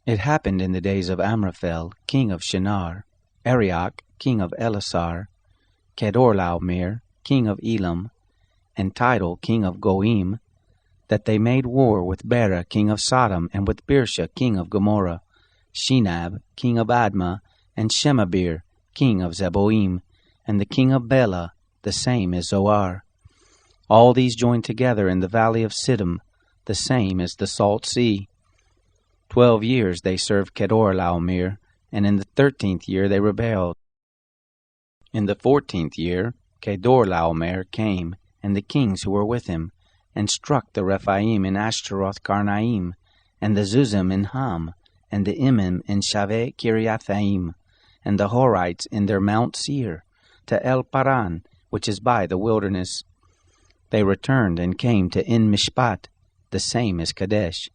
It happened in the days of Amraphel, king of Shinar, Arioch, king of Elasar, Kedorlaomer, king of Elam, and Tidal, king of Goim, that they made war with Bera, king of Sodom, and with Birsha, king of Gomorrah, Shinab, king of Admah, and Shemabir, king of Zeboim, and the king of Bela, the same is Zoar. All these joined together in the valley of Siddim, the same is the Salt Sea. 12 years they served Kedorlaomer, and in the 13th year they rebelled. In the 14th year Kedorlaomer came, and the kings who were with him, and struck the Rephaim in Ashtaroth Karnaim, and the Zuzim in Ham, and the Imim in Shaveh Kiriathaim, and the Horites in their Mount Seir, to El Paran, which is by the wilderness. They returned and came to En Mishpat, the same is Kadesh,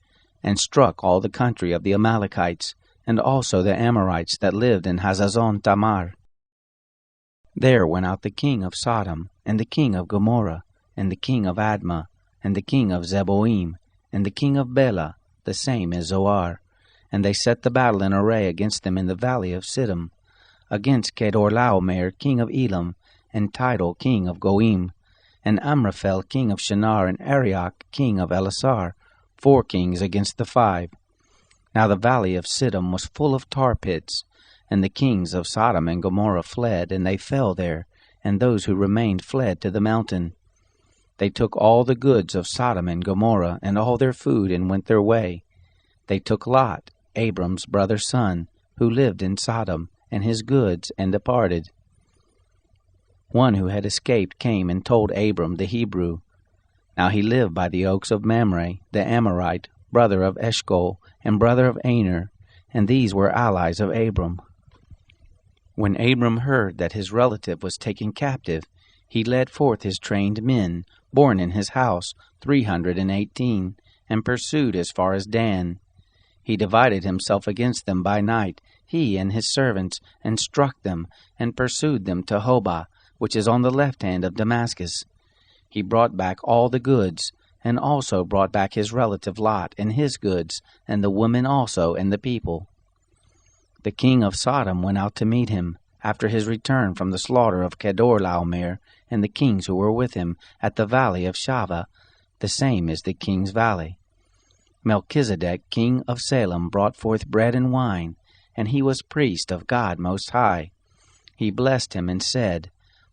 and struck all the country of the Amalekites, and also the Amorites that lived in Hazazon Tamar. There went out the king of Sodom, and the king of Gomorrah, and the king of Admah, and the king of Zeboim, and the king of Bela, the same is Zoar, and they set the battle in array against them in the valley of Siddim, against Kedorlaomer, king of Elam, and Tidal, king of Goim, and Amraphel, king of Shinar, and Arioch, king of Elasar, 4 kings against the 5. Now the valley of Siddim was full of tar pits, and the kings of Sodom and Gomorrah fled, and they fell there, and those who remained fled to the mountain. They took all the goods of Sodom and Gomorrah, and all their food, and went their way. They took Lot, Abram's brother's son, who lived in Sodom, and his goods, and departed. One who had escaped came and told Abram the Hebrew. Now he lived by the oaks of Mamre, the Amorite, brother of Eshcol, and brother of Aner, and these were allies of Abram. When Abram heard that his relative was taken captive, he led forth his trained men, born in his house, 318, and pursued as far as Dan. He divided himself against them by night, he and his servants, and struck them, and pursued them to Hobah, which is on the left hand of Damascus. He brought back all the goods, and also brought back his relative Lot and his goods, and the women also and the people. The king of Sodom went out to meet him, after his return from the slaughter of Kedorlaomer, and the kings who were with him, at the valley of Shaveh, the same is the king's valley. Melchizedek, king of Salem, brought forth bread and wine, and he was priest of God Most High. He blessed him and said,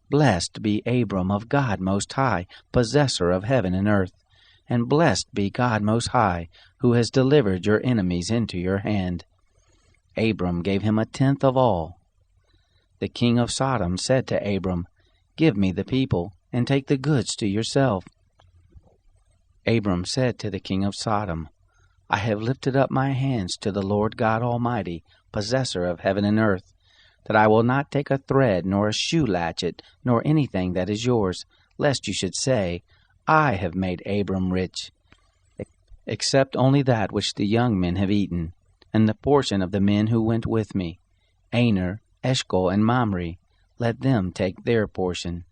Blessed be Abram of God Most High, possessor of heaven and earth, and blessed be God Most High, who has delivered your enemies into your hand. Abram gave him 1/10 of all. The king of Sodom said to Abram, Give me the people, and take the goods to yourself. Abram said to the king of Sodom, I have lifted up my hands to the Lord God Almighty, possessor of heaven and earth, that I will not take a thread, nor a shoe latchet, nor anything that is yours, lest you should say, I have made Abram rich, except only that which the young men have eaten, and the portion of the men who went with me, Aner, Eshcol, and Mamre, let them take their portion.